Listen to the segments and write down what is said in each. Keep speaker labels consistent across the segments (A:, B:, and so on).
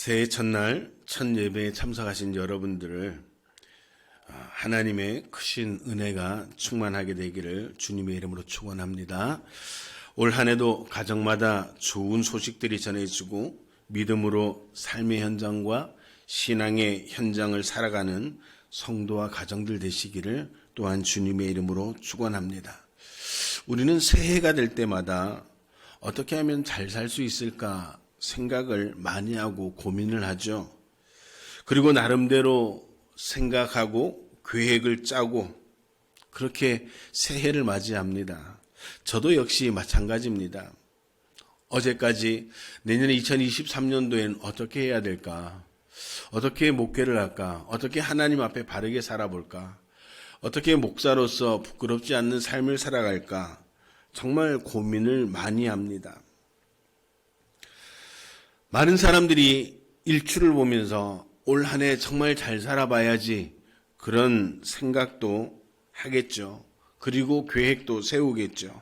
A: 새해 첫날 첫 예배에 참석하신 여러분들을 하나님의 크신 은혜가 충만하게 되기를 주님의 이름으로 축원합니다. 올 한 해도 가정마다 좋은 소식들이 전해지고 믿음으로 삶의 현장과 신앙의 현장을 살아가는 성도와 가정들 되시기를 또한 주님의 이름으로 축원합니다. 우리는 새해가 될 때마다 어떻게 하면 잘 살 수 있을까 생각을 많이 하고 고민을 하죠. 그리고 나름대로 생각하고 계획을 짜고 그렇게 새해를 맞이합니다. 저도 역시 마찬가지입니다. 어제까지 내년에 2023년도엔 어떻게 해야 될까? 어떻게 목회를 할까? 어떻게 하나님 앞에 바르게 살아볼까? 어떻게 목사로서 부끄럽지 않는 삶을 살아갈까? 정말 고민을 많이 합니다. 많은 사람들이 일출을 보면서 올 한 해 정말 잘 살아봐야지 그런 생각도 하겠죠. 그리고 계획도 세우겠죠.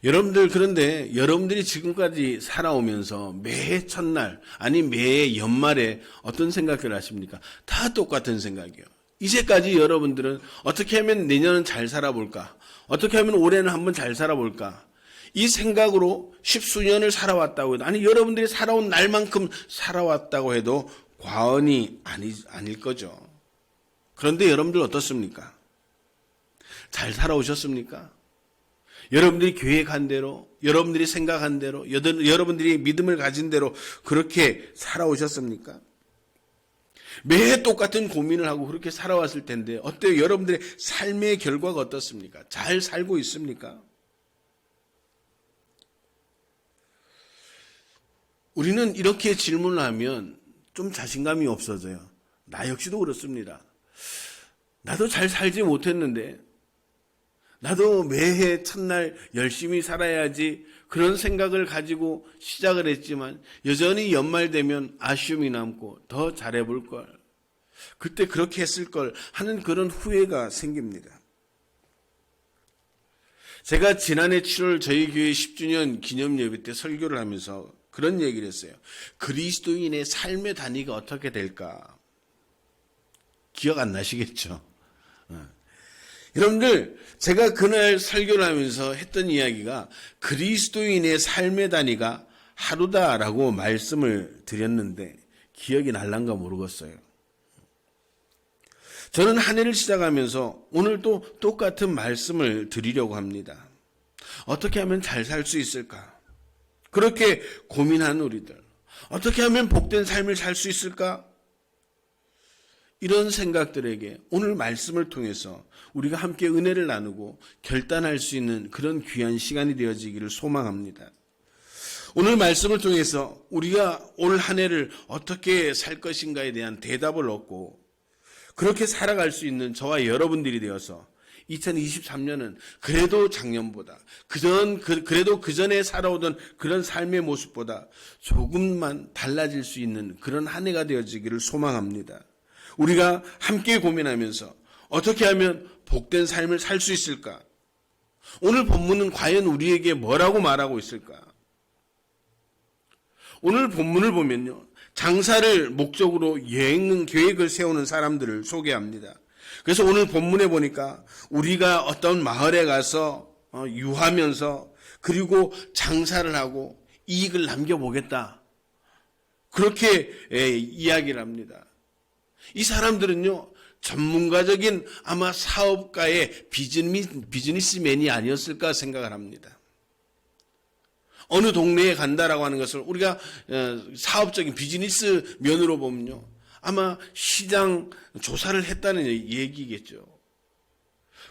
A: 여러분들, 그런데 여러분들이 지금까지 살아오면서 매해 첫날, 아니 매해 연말에 어떤 생각을 하십니까? 다 똑같은 생각이에요. 이제까지 여러분들은 어떻게 하면 내년은 잘 살아볼까? 어떻게 하면 올해는 한번 잘 살아볼까? 이 생각으로 십수년을 살아왔다고 해도, 아니 여러분들이 살아온 날만큼 살아왔다고 해도 과언이 아닐 거죠. 그런데 여러분들 어떻습니까? 잘 살아오셨습니까? 여러분들이 계획한 대로, 여러분들이 생각한 대로, 여러분들이 믿음을 가진 대로 그렇게 살아오셨습니까? 매해 똑같은 고민을 하고 그렇게 살아왔을 텐데 어때요? 여러분들의 삶의 결과가 어떻습니까? 잘 살고 있습니까? 우리는 이렇게 질문을 하면 좀 자신감이 없어져요. 나 역시도 그렇습니다. 나도 잘 살지 못했는데, 나도 매해 첫날 열심히 살아야지 그런 생각을 가지고 시작을 했지만 여전히 연말 되면 아쉬움이 남고 더 잘해볼 걸, 그때 그렇게 했을 걸 하는 그런 후회가 생깁니다. 제가 지난해 7월 저희 교회 10주년 기념 예배 때 설교를 하면서 그런 얘기를 했어요. 그리스도인의 삶의 단위가 어떻게 될까? 기억 안 나시겠죠? 여러분들, 제가 그날 설교를 하면서 했던 이야기가 그리스도인의 삶의 단위가 하루다라고 말씀을 드렸는데 기억이 날란가 모르겠어요. 저는 한 해를 시작하면서 오늘 또 똑같은 말씀을 드리려고 합니다. 어떻게 하면 잘 살 수 있을까? 그렇게 고민한 우리들, 어떻게 하면 복된 삶을 살 수 있을까? 이런 생각들에게 오늘 말씀을 통해서 우리가 함께 은혜를 나누고 결단할 수 있는 그런 귀한 시간이 되어지기를 소망합니다. 오늘 말씀을 통해서 우리가 올 한 해를 어떻게 살 것인가에 대한 대답을 얻고 그렇게 살아갈 수 있는 저와 여러분들이 되어서 2023년은 그래도 작년보다 그래도 그 전에 살아오던 그런 삶의 모습보다 조금만 달라질 수 있는 그런 한 해가 되어지기를 소망합니다. 우리가 함께 고민하면서 어떻게 하면 복된 삶을 살 수 있을까? 오늘 본문은 과연 우리에게 뭐라고 말하고 있을까? 오늘 본문을 보면요, 장사를 목적으로 여행 계획을 세우는 사람들을 소개합니다. 그래서 오늘 본문에 보니까 우리가 어떤 마을에 가서 유하면서 그리고 장사를 하고 이익을 남겨보겠다, 그렇게 이야기를 합니다. 이 사람들은요, 전문가적인 아마 사업가의 비즈니스맨이 아니었을까 생각을 합니다. 어느 동네에 간다라고 하는 것을 우리가 사업적인 비즈니스 면으로 보면요, 아마 시장 조사를 했다는 얘기겠죠.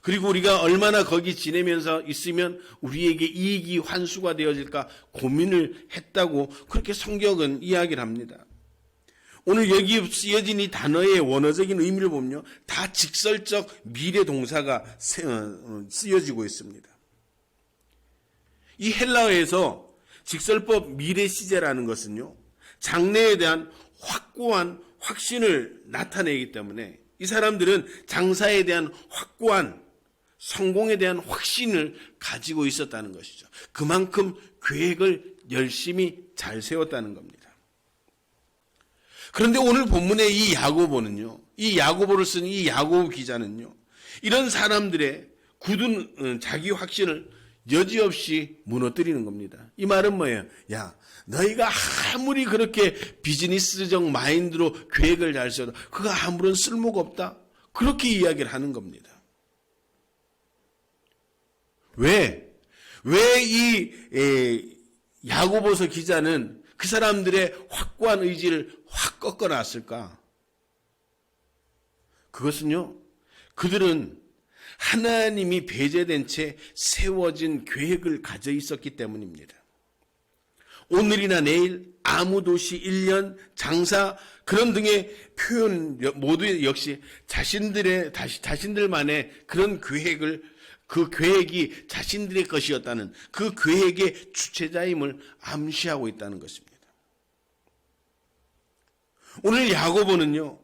A: 그리고 우리가 얼마나 거기 지내면서 있으면 우리에게 이익이 환수가 되어질까 고민을 했다고 그렇게 성경은 이야기를 합니다. 오늘 여기 쓰여진 이 단어의 원어적인 의미를 보면요, 다 직설적 미래 동사가 쓰여지고 있습니다. 이 헬라어에서 직설법 미래 시제라는 것은요, 장래에 대한 확고한 확신을 나타내기 때문에 이 사람들은 장사에 대한 확고한 성공에 대한 확신을 가지고 있었다는 것이죠. 그만큼 계획을 열심히 잘 세웠다는 겁니다. 그런데 오늘 본문의 이 야고보는요, 이 야고보를 쓴 이 야고보 기자는요, 이런 사람들의 굳은 자기 확신을 여지없이 무너뜨리는 겁니다. 이 말은 뭐예요? 야, 너희가 아무리 그렇게 비즈니스적 마인드로 계획을 잘 세워도 그거 아무런 쓸모가 없다. 그렇게 이야기를 하는 겁니다. 왜 이 야고보서 기자는 그 사람들의 확고한 의지를 확 꺾어놨을까? 그것은요, 그들은 하나님이 배제된 채 세워진 계획을 가져 있었기 때문입니다. 오늘이나 내일, 아무 도시, 1년, 장사, 그런 등의 표현 모두 역시 자신들만의 그런 그 계획이 자신들의 것이었다는 그 계획의 주체자임을 암시하고 있다는 것입니다. 오늘 야고보는요,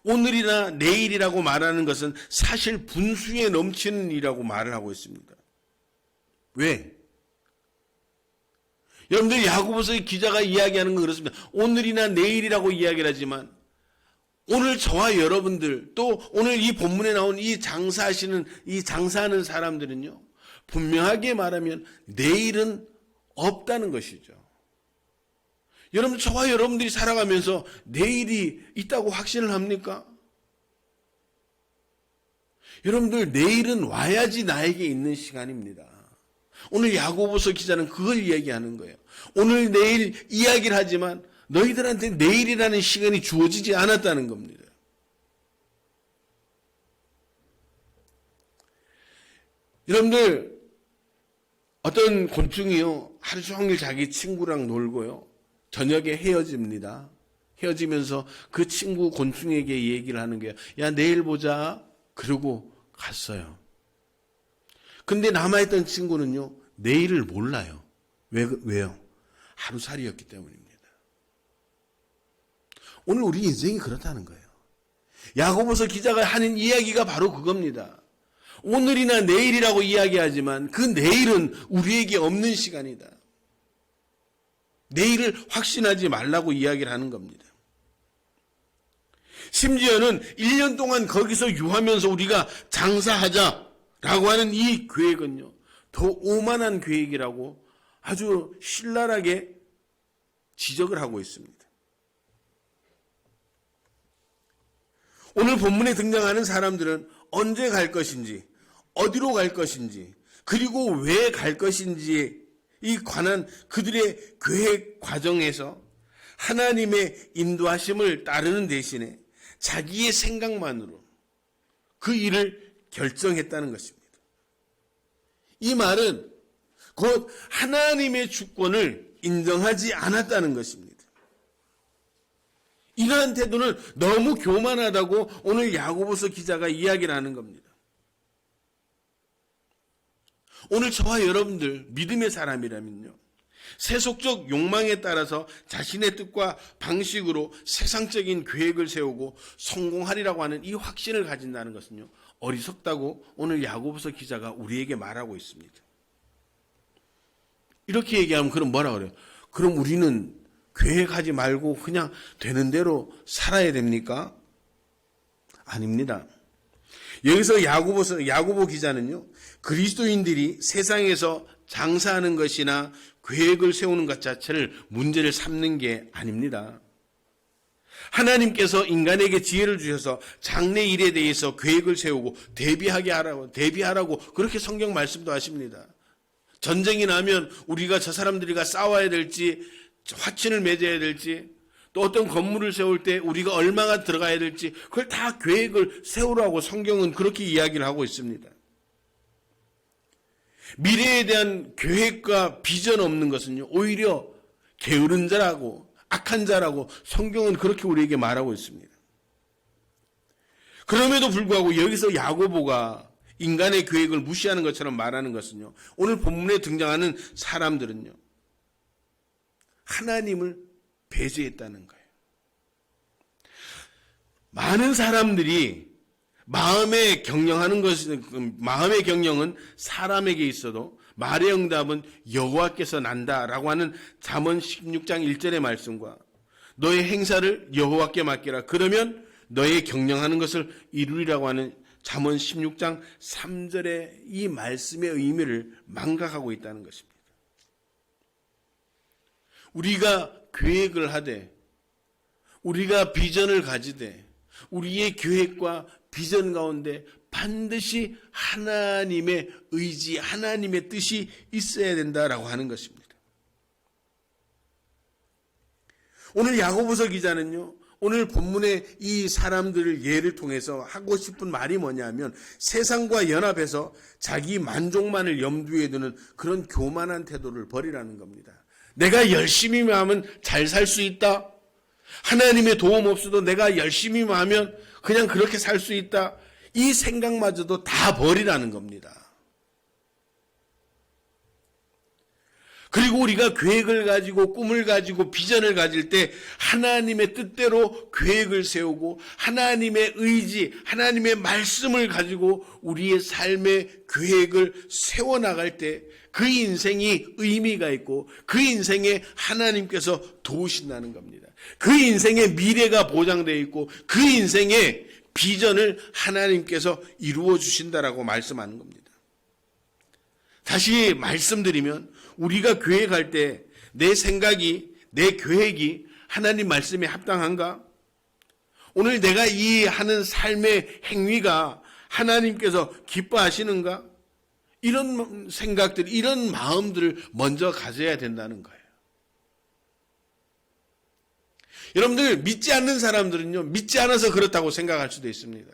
A: 오늘이나 내일이라고 말하는 것은 사실 분수에 넘치는 일이라고 말을 하고 있습니다. 왜? 여러분들 야고보서의 기자가 이야기하는 건 그렇습니다. 오늘이나 내일이라고 이야기를 하지만 오늘 저와 여러분들 또 오늘 이 본문에 나온 이 장사하는 사람들은요, 분명하게 말하면 내일은 없다는 것이죠. 여러분, 저와 여러분들이 살아가면서 내일이 있다고 확신을 합니까? 여러분들, 내일은 와야지 나에게 있는 시간입니다. 오늘 야고보서 기자는 그걸 이야기하는 거예요. 오늘 내일 이야기를 하지만 너희들한테 내일이라는 시간이 주어지지 않았다는 겁니다. 여러분들, 어떤 곤충이요, 하루 종일 자기 친구랑 놀고요, 저녁에 헤어집니다. 헤어지면서 그 친구 곤충에게 얘기를 하는 거예요. 야, 내일 보자. 그러고 갔어요. 근데 남아있던 친구는요, 내일을 몰라요. 왜요? 하루살이였기 때문입니다. 오늘 우리 인생이 그렇다는 거예요. 야고보서 기자가 하는 이야기가 바로 그겁니다. 오늘이나 내일이라고 이야기하지만 그 내일은 우리에게 없는 시간이다. 내일을 확신하지 말라고 이야기를 하는 겁니다. 심지어는 1년 동안 거기서 유하면서 우리가 장사하자라고 하는 이 계획은요, 더 오만한 계획이라고 아주 신랄하게 지적을 하고 있습니다. 오늘 본문에 등장하는 사람들은 언제 갈 것인지, 어디로 갈 것인지, 그리고 왜 갈 것인지에 관한 그들의 계획 과정에서 하나님의 인도하심을 따르는 대신에 자기의 생각만으로 그 일을 결정했다는 것입니다. 이 말은 곧 하나님의 주권을 인정하지 않았다는 것입니다. 이러한 태도는 너무 교만하다고 오늘 야고보서 기자가 이야기를 하는 겁니다. 오늘 저와 여러분들 믿음의 사람이라면요, 세속적 욕망에 따라서 자신의 뜻과 방식으로 세상적인 계획을 세우고 성공하리라고 하는 이 확신을 가진다는 것은요, 어리석다고 오늘 야고보서 기자가 우리에게 말하고 있습니다. 이렇게 얘기하면 그럼 뭐라 그래요? 그럼 우리는 계획하지 말고 그냥 되는 대로 살아야 됩니까? 아닙니다. 여기서 야고보 기자는요, 그리스도인들이 세상에서 장사하는 것이나 계획을 세우는 것 자체를 문제를 삼는 게 아닙니다. 하나님께서 인간에게 지혜를 주셔서 장래 일에 대해서 계획을 세우고 대비하라고 그렇게 성경 말씀도 하십니다. 전쟁이 나면 우리가 저 사람들과 싸워야 될지, 화친을 맺어야 될지, 또 어떤 건물을 세울 때 우리가 얼마나 들어가야 될지, 그걸 다 계획을 세우라고 성경은 그렇게 이야기를 하고 있습니다. 미래에 대한 계획과 비전 없는 것은요, 오히려 게으른 자라고 악한 자라고 성경은 그렇게 우리에게 말하고 있습니다. 그럼에도 불구하고 여기서 야고보가 인간의 계획을 무시하는 것처럼 말하는 것은요, 오늘 본문에 등장하는 사람들은요, 하나님을 배제했다는 거예요. 많은 사람들이 마음의 경영은 사람에게 있어도 말의 응답은 여호와께서 난다라고 하는 잠언 16장 1절의 말씀과 너의 행사를 여호와께 맡기라. 그러면 너의 경영하는 것을 이루리라고 하는 잠언 16장 3절의 이 말씀의 의미를 망각하고 있다는 것입니다. 우리가 계획을 하되, 우리가 비전을 가지되, 우리의 계획과 비전 가운데 반드시 하나님의 의지, 하나님의 뜻이 있어야 된다라고 하는 것입니다. 오늘 야고보서 기자는요, 오늘 본문의 이 사람들을 예를 통해서 하고 싶은 말이 뭐냐면 세상과 연합해서 자기 만족만을 염두에 두는 그런 교만한 태도를 버리라는 겁니다. 내가 열심히 하면 잘 살 수 있다. 하나님의 도움 없어도 내가 열심히 하면 그냥 그렇게 살 수 있다. 이 생각마저도 다 버리라는 겁니다. 그리고 우리가 계획을 가지고 꿈을 가지고 비전을 가질 때 하나님의 뜻대로 계획을 세우고 하나님의 의지, 하나님의 말씀을 가지고 우리의 삶의 계획을 세워나갈 때 그 인생이 의미가 있고 그 인생에 하나님께서 도우신다는 겁니다. 그 인생의 미래가 보장되어 있고 그 인생의 비전을 하나님께서 이루어 주신다라고 말씀하는 겁니다. 다시 말씀드리면 우리가 계획할 때 내 생각이, 내 계획이 하나님 말씀에 합당한가? 오늘 내가 이 하는 삶의 행위가 하나님께서 기뻐하시는가? 이런 생각들, 이런 마음들을 먼저 가져야 된다는 거예요. 여러분들 믿지 않는 사람들은요, 믿지 않아서 그렇다고 생각할 수도 있습니다.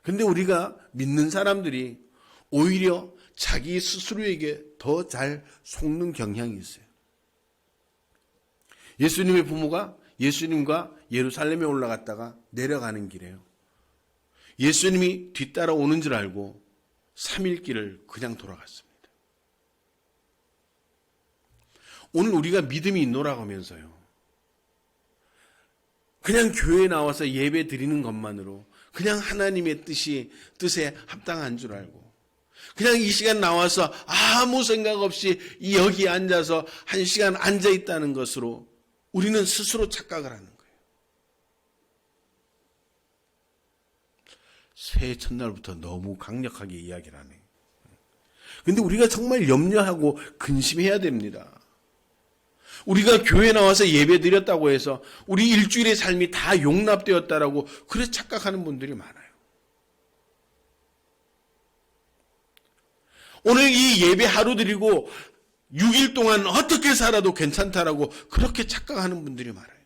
A: 근데 우리가 믿는 사람들이 오히려 자기 스스로에게 더 잘 속는 경향이 있어요. 예수님의 부모가 예수님과 예루살렘에 올라갔다가 내려가는 길에요. 예수님이 뒤따라오는 줄 알고 3일 길을 그냥 돌아갔습니다. 오늘 우리가 믿음이 있노라고 하면서요, 그냥 교회에 나와서 예배 드리는 것만으로 그냥 하나님의 뜻에 합당한 줄 알고 그냥 이 시간 나와서 아무 생각 없이 여기 앉아서 1시간 앉아 있다는 것으로 우리는 스스로 착각을 하는 거예요. 새해 첫날부터 너무 강력하게 이야기를 하네. 근데 우리가 정말 염려하고 근심해야 됩니다. 우리가 교회 나와서 예배 드렸다고 해서 우리 일주일의 삶이 다 용납되었다라고 그래 착각하는 분들이 많아요. 오늘 이 예배 하루 드리고 6일 동안 어떻게 살아도 괜찮다라고 그렇게 착각하는 분들이 많아요.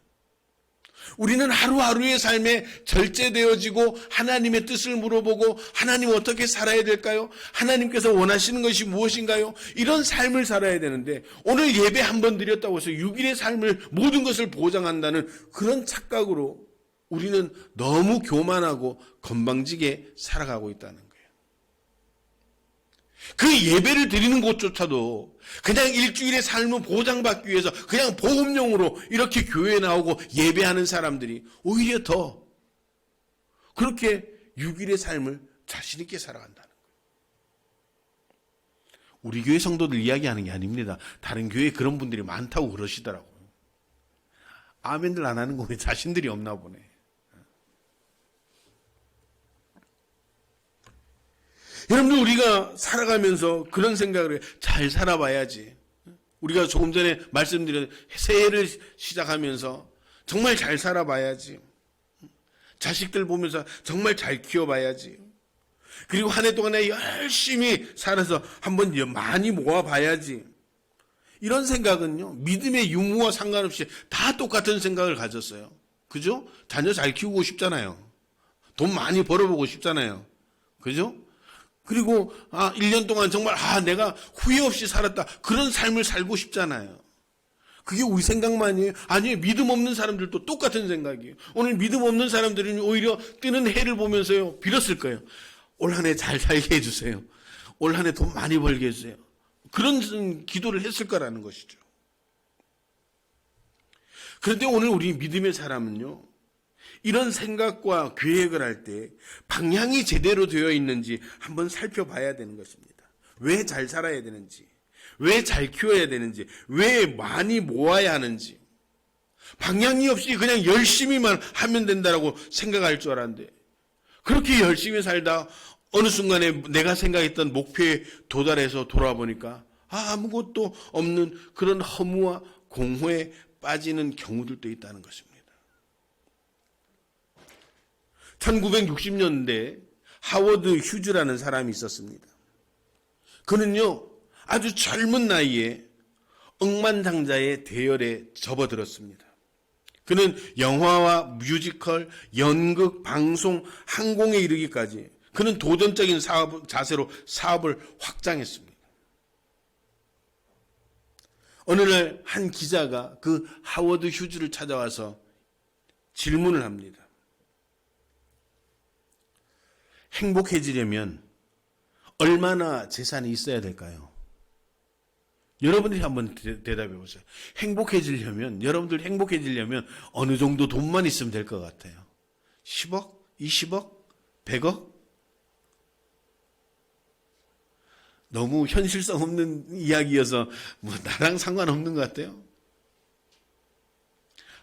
A: 우리는 하루하루의 삶에 절제되어지고 하나님의 뜻을 물어보고 하나님 어떻게 살아야 될까요? 하나님께서 원하시는 것이 무엇인가요? 이런 삶을 살아야 되는데 오늘 예배 한 번 드렸다고 해서 6일의 삶을 모든 것을 보장한다는 그런 착각으로 우리는 너무 교만하고 건방지게 살아가고 있다는 거예요. 그 예배를 드리는 곳조차도 그냥 일주일의 삶을 보장받기 위해서 그냥 보험용으로 이렇게 교회에 나오고 예배하는 사람들이 오히려 더 그렇게 6일의 삶을 자신 있게 살아간다는 거예요. 우리 교회 성도들 이야기하는 게 아닙니다. 다른 교회에 그런 분들이 많다고 그러시더라고요. 아멘들 안 하는 거 왜 자신들이 없나 보네. 여러분들 우리가 살아가면서 그런 생각을 해요. 잘 살아봐야지. 우리가 조금 전에 말씀드린 새해를 시작하면서 정말 잘 살아봐야지. 자식들 보면서 정말 잘 키워봐야지. 그리고 한 해 동안에 열심히 살아서 한번 많이 모아봐야지. 이런 생각은요, 믿음의 유무와 상관없이 다 똑같은 생각을 가졌어요. 그죠? 자녀 잘 키우고 싶잖아요. 돈 많이 벌어보고 싶잖아요. 그죠? 그리고 1년 동안 정말 내가 후회 없이 살았다. 그런 삶을 살고 싶잖아요. 그게 우리 생각만이에요? 아니에요. 믿음 없는 사람들도 똑같은 생각이에요. 오늘 믿음 없는 사람들은 오히려 뜨는 해를 보면서요, 빌었을 거예요. 올 한 해 잘 살게 해주세요. 올 한 해 돈 많이 벌게 해주세요. 그런 기도를 했을 거라는 것이죠. 그런데 오늘 우리 믿음의 사람은요, 이런 생각과 계획을 할 때 방향이 제대로 되어 있는지 한번 살펴봐야 되는 것입니다. 왜 잘 살아야 되는지, 왜 잘 키워야 되는지, 왜 많이 모아야 하는지. 방향이 없이 그냥 열심히만 하면 된다라고 생각할 줄 알았는데, 그렇게 열심히 살다 어느 순간에 내가 생각했던 목표에 도달해서 돌아보니까 아무것도 없는 그런 허무와 공허에 빠지는 경우들도 있다는 것입니다. 1960년대 하워드 휴즈라는 사람이 있었습니다. 그는요, 아주 젊은 나이에 억만장자의 대열에 접어들었습니다. 그는 영화와 뮤지컬, 연극, 방송, 항공에 이르기까지 그는 도전적인 자세로 사업을 확장했습니다. 어느 날 한 기자가 그 하워드 휴즈를 찾아와서 질문을 합니다. 행복해지려면 얼마나 재산이 있어야 될까요? 여러분들이 한번 대답해 보세요. 여러분들 행복해지려면 어느 정도 돈만 있으면 될 것 같아요? 10억? 20억? 100억? 너무 현실성 없는 이야기여서 나랑 상관없는 것 같아요.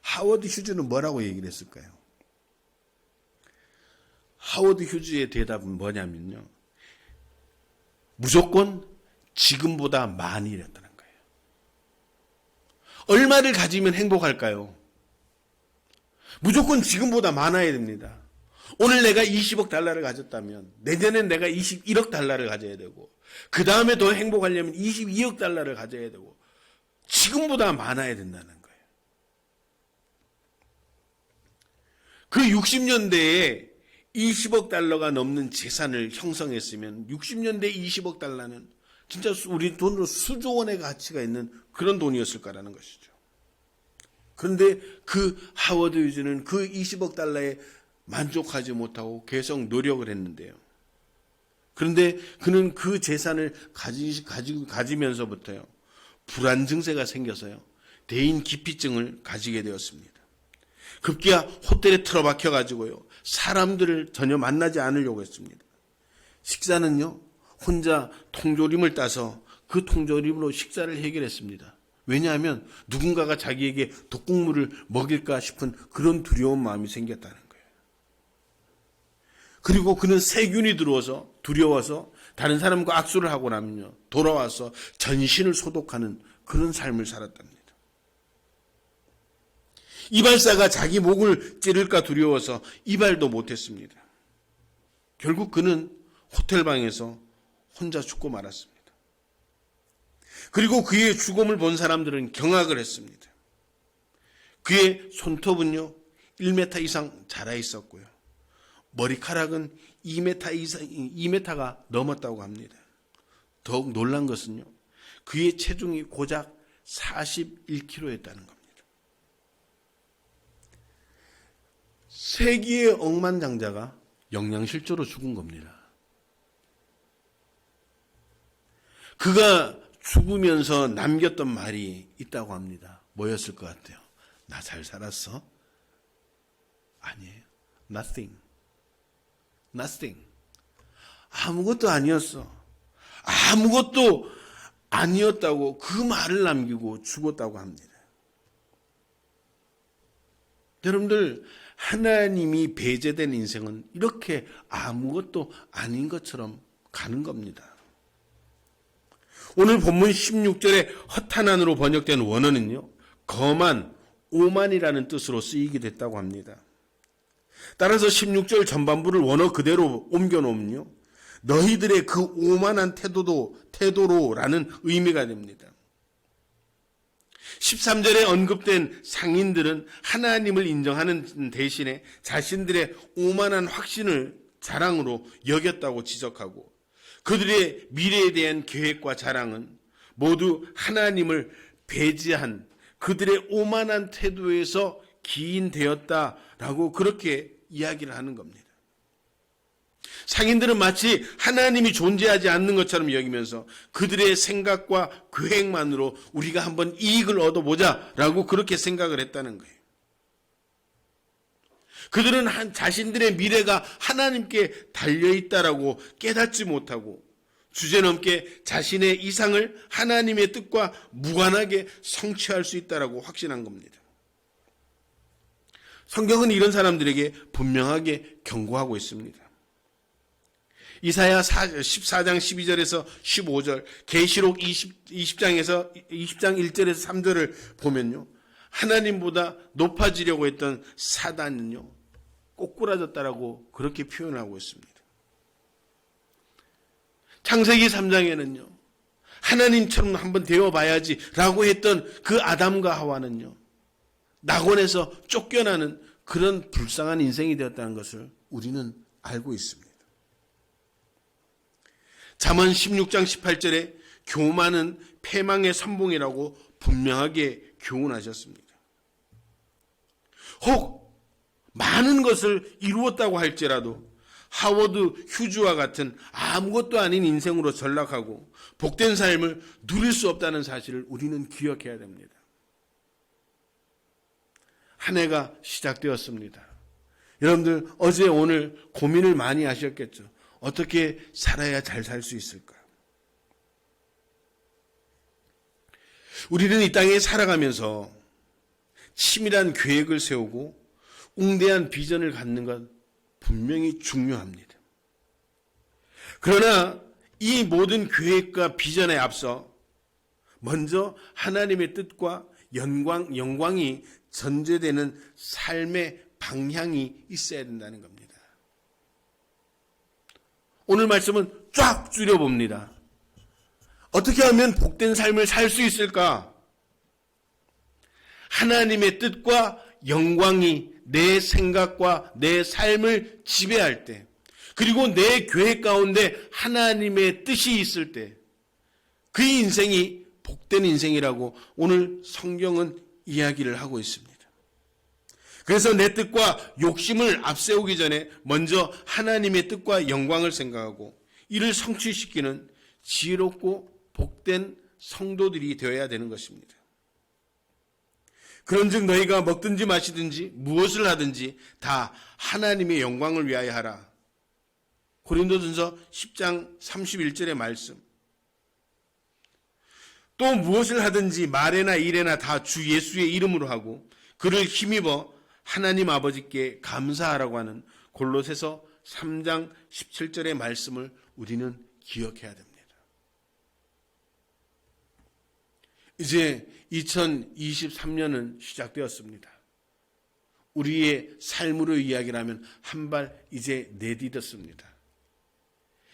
A: 하워드 휴즈는 뭐라고 얘기를 했을까요? 하워드 휴즈의 대답은 뭐냐면요, 무조건 지금보다 많이 이랬다는 거예요. 얼마를 가지면 행복할까요? 무조건 지금보다 많아야 됩니다. 오늘 내가 20억 달러를 가졌다면 내년엔 내가 21억 달러를 가져야 되고, 그 다음에 더 행복하려면 22억 달러를 가져야 되고, 지금보다 많아야 된다는 거예요. 그 60년대에 20억 달러가 넘는 재산을 형성했으면 60년대 20억 달러는 진짜 우리 돈으로 수조 원의 가치가 있는 그런 돈이었을 거라는 것이죠. 그런데 그 하워드 휴즈는 그 20억 달러에 만족하지 못하고 계속 노력을 했는데요. 그런데 그는 그 재산을 가지면서부터요, 불안 증세가 생겨서요, 대인 기피증을 가지게 되었습니다. 급기야 호텔에 틀어박혀 가지고요, 사람들을 전혀 만나지 않으려고 했습니다. 식사는요, 혼자 통조림을 따서 그 통조림으로 식사를 해결했습니다. 왜냐하면 누군가가 자기에게 독국물을 먹일까 싶은 그런 두려운 마음이 생겼다는 거예요. 그리고 그는 세균이 들어와서 두려워서 다른 사람과 악수를 하고 나면요, 돌아와서 전신을 소독하는 그런 삶을 살았답니다. 이발사가 자기 목을 찌를까 두려워서 이발도 못했습니다. 결국 그는 호텔방에서 혼자 죽고 말았습니다. 그리고 그의 죽음을 본 사람들은 경악을 했습니다. 그의 손톱은요, 1m 이상 자라 있었고요, 머리카락은 2m가 넘었다고 합니다. 더욱 놀란 것은요, 그의 체중이 고작 41kg였다는 겁니다. 세기의 억만장자가 영양실조로 죽은 겁니다. 그가 죽으면서 남겼던 말이 있다고 합니다. 뭐였을 것 같아요? 나 잘 살았어? 아니에요. Nothing. 아무것도 아니었어. 아무것도 아니었다고 그 말을 남기고 죽었다고 합니다. 여러분들, 하나님이 배제된 인생은 이렇게 아무것도 아닌 것처럼 가는 겁니다. 오늘 본문 16절에 허탄한으로 번역된 원어는요, 거만, 오만이라는 뜻으로 쓰이게 됐다고 합니다. 따라서 16절 전반부를 원어 그대로 옮겨놓으면요, 너희들의 그 오만한 태도로라는 의미가 됩니다. 13절에 언급된 상인들은 하나님을 인정하는 대신에 자신들의 오만한 확신을 자랑으로 여겼다고 지적하고, 그들의 미래에 대한 계획과 자랑은 모두 하나님을 배제한 그들의 오만한 태도에서 기인되었다라고 그렇게 이야기를 하는 겁니다. 상인들은 마치 하나님이 존재하지 않는 것처럼 여기면서 그들의 생각과 계획만으로 우리가 한번 이익을 얻어보자라고 그렇게 생각을 했다는 거예요. 그들은 자신들의 미래가 하나님께 달려있다라고 깨닫지 못하고 주제넘게 자신의 이상을 하나님의 뜻과 무관하게 성취할 수 있다라고 확신한 겁니다. 성경은 이런 사람들에게 분명하게 경고하고 있습니다. 이사야 14장 12절에서 15절, 계시록 20장 1절에서 3절을 보면요, 하나님보다 높아지려고 했던 사단은요, 꼬꾸라졌다라고 그렇게 표현하고 있습니다. 창세기 3장에는요, 하나님처럼 한번 되어봐야지 라고 했던 그 아담과 하와는요, 낙원에서 쫓겨나는 그런 불쌍한 인생이 되었다는 것을 우리는 알고 있습니다. 잠언 16장 18절에 교만은 패망의 선봉이라고 분명하게 교훈하셨습니다. 혹 많은 것을 이루었다고 할지라도 하워드 휴즈와 같은 아무것도 아닌 인생으로 전락하고 복된 삶을 누릴 수 없다는 사실을 우리는 기억해야 됩니다. 한 해가 시작되었습니다. 여러분들 어제 오늘 고민을 많이 하셨겠죠. 어떻게 살아야 잘 살 수 있을까? 우리는 이 땅에 살아가면서 치밀한 계획을 세우고 웅대한 비전을 갖는 것 분명히 중요합니다. 그러나 이 모든 계획과 비전에 앞서 먼저 하나님의 뜻과 영광이 전제되는 삶의 방향이 있어야 된다는 겁니다. 오늘 말씀은 쫙 줄여봅니다. 어떻게 하면 복된 삶을 살 수 있을까? 하나님의 뜻과 영광이 내 생각과 내 삶을 지배할 때, 그리고 내 계획 가운데 하나님의 뜻이 있을 때, 그 인생이 복된 인생이라고 오늘 성경은 이야기를 하고 있습니다. 그래서 내 뜻과 욕심을 앞세우기 전에 먼저 하나님의 뜻과 영광을 생각하고 이를 성취시키는 지혜롭고 복된 성도들이 되어야 되는 것입니다. 그런즉 너희가 먹든지 마시든지 무엇을 하든지 다 하나님의 영광을 위하여 하라. 고린도전서 10장 31절의 말씀. 또 무엇을 하든지 말에나 일에나 다 주 예수의 이름으로 하고 그를 힘입어 하나님 아버지께 감사하라고 하는 골로새서 3장 17절의 말씀을 우리는 기억해야 됩니다. 이제 2023년은 시작되었습니다. 우리의 삶으로 이야기를 하면 한 발 이제 내디뎠습니다.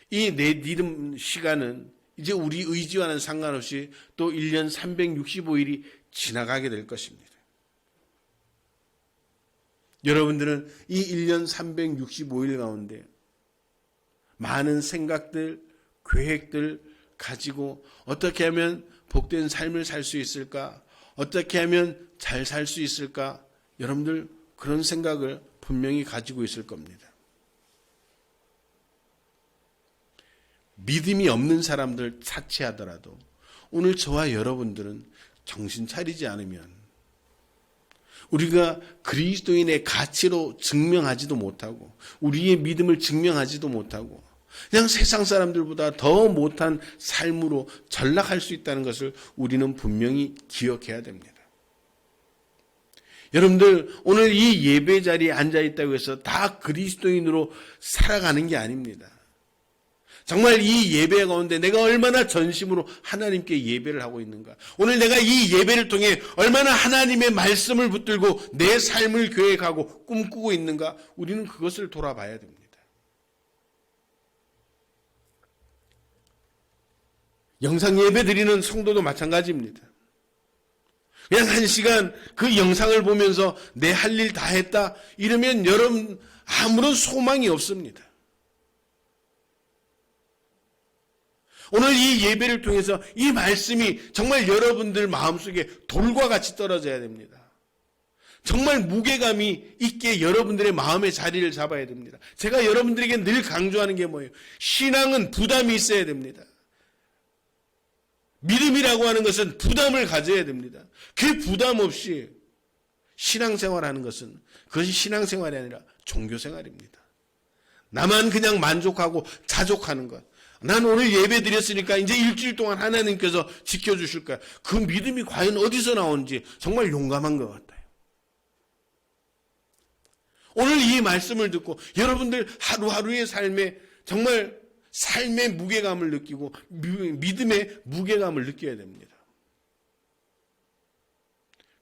A: 이 내디딤 시간은 이제 우리 의지와는 상관없이 또 1년 365일이 지나가게 될 것입니다. 여러분들은 이 1년 365일 가운데 많은 생각들, 계획들 가지고 어떻게 하면 복된 삶을 살 수 있을까? 어떻게 하면 잘 살 수 있을까? 여러분들 그런 생각을 분명히 가지고 있을 겁니다. 믿음이 없는 사람들 차치하더라도 오늘 저와 여러분들은 정신 차리지 않으면 우리가 그리스도인의 가치로 증명하지도 못하고 우리의 믿음을 증명하지도 못하고 그냥 세상 사람들보다 더 못한 삶으로 전락할 수 있다는 것을 우리는 분명히 기억해야 됩니다. 여러분들 오늘 이 예배 자리에 앉아있다고 해서 다 그리스도인으로 살아가는 게 아닙니다. 정말 이 예배 가운데 내가 얼마나 전심으로 하나님께 예배를 하고 있는가. 오늘 내가 이 예배를 통해 얼마나 하나님의 말씀을 붙들고 내 삶을 계획하고 꿈꾸고 있는가. 우리는 그것을 돌아봐야 됩니다. 영상 예배 드리는 성도도 마찬가지입니다. 그냥 1시간 그 영상을 보면서 내 할 일 다 했다 이러면 여러분 아무런 소망이 없습니다. 오늘 이 예배를 통해서 이 말씀이 정말 여러분들 마음속에 돌과 같이 떨어져야 됩니다. 정말 무게감이 있게 여러분들의 마음의 자리를 잡아야 됩니다. 제가 여러분들에게 늘 강조하는 게 뭐예요? 신앙은 부담이 있어야 됩니다. 믿음이라고 하는 것은 부담을 가져야 됩니다. 그 부담 없이 신앙생활하는 것은 그것이 신앙생활이 아니라 종교생활입니다. 나만 그냥 만족하고 자족하는 것. 난 오늘 예배 드렸으니까 이제 일주일 동안 하나님께서 지켜주실 거야. 그 믿음이 과연 어디서 나오는지 정말 용감한 것 같아요. 오늘 이 말씀을 듣고 여러분들 하루하루의 삶에 정말 삶의 무게감을 느끼고 믿음의 무게감을 느껴야 됩니다.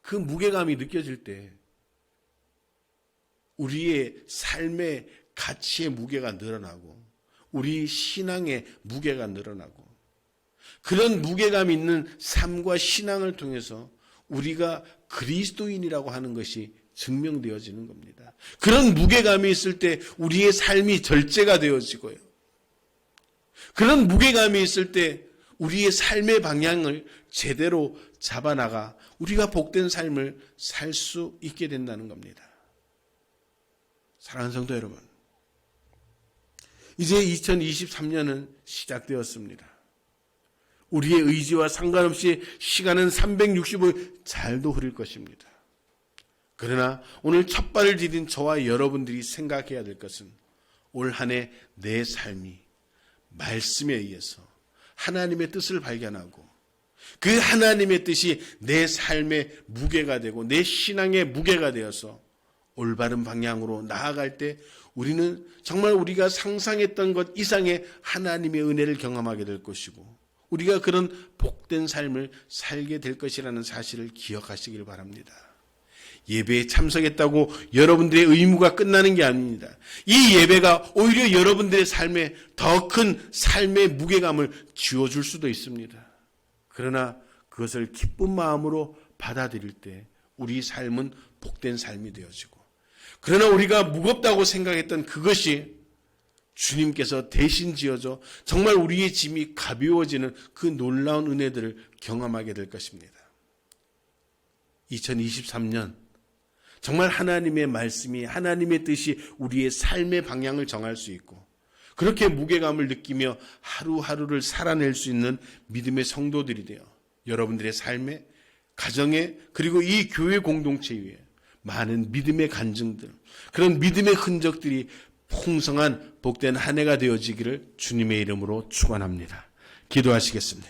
A: 그 무게감이 느껴질 때 우리의 삶의 가치의 무게가 늘어나고 우리 신앙의 무게가 늘어나고 그런 무게감 있는 삶과 신앙을 통해서 우리가 그리스도인이라고 하는 것이 증명되어지는 겁니다. 그런 무게감이 있을 때 우리의 삶이 절제가 되어지고요. 그런 무게감이 있을 때 우리의 삶의 방향을 제대로 잡아나가 우리가 복된 삶을 살 수 있게 된다는 겁니다. 사랑하는 성도 여러분, 이제 2023년은 시작되었습니다. 우리의 의지와 상관없이 시간은 365일 잘도 흐를 것입니다. 그러나 오늘 첫 발을 디딘 저와 여러분들이 생각해야 될 것은 올 한 해 내 삶이 말씀에 의해서 하나님의 뜻을 발견하고 그 하나님의 뜻이 내 삶의 무게가 되고 내 신앙의 무게가 되어서 올바른 방향으로 나아갈 때 우리는 정말 우리가 상상했던 것 이상의 하나님의 은혜를 경험하게 될 것이고 우리가 그런 복된 삶을 살게 될 것이라는 사실을 기억하시길 바랍니다. 예배에 참석했다고 여러분들의 의무가 끝나는 게 아닙니다. 이 예배가 오히려 여러분들의 삶에 더 큰 삶의 무게감을 쥐어줄 수도 있습니다. 그러나 그것을 기쁜 마음으로 받아들일 때 우리 삶은 복된 삶이 되어지고 그러나 우리가 무겁다고 생각했던 그것이 주님께서 대신 지어져 정말 우리의 짐이 가벼워지는 그 놀라운 은혜들을 경험하게 될 것입니다. 2023년 정말 하나님의 말씀이 하나님의 뜻이 우리의 삶의 방향을 정할 수 있고 그렇게 무게감을 느끼며 하루하루를 살아낼 수 있는 믿음의 성도들이 되어 여러분들의 삶에 가정에 그리고 이 교회 공동체 위에 많은 믿음의 간증들 그런 믿음의 흔적들이 풍성한 복된 한 해가 되어지기를 주님의 이름으로 축원합니다. 기도하시겠습니다.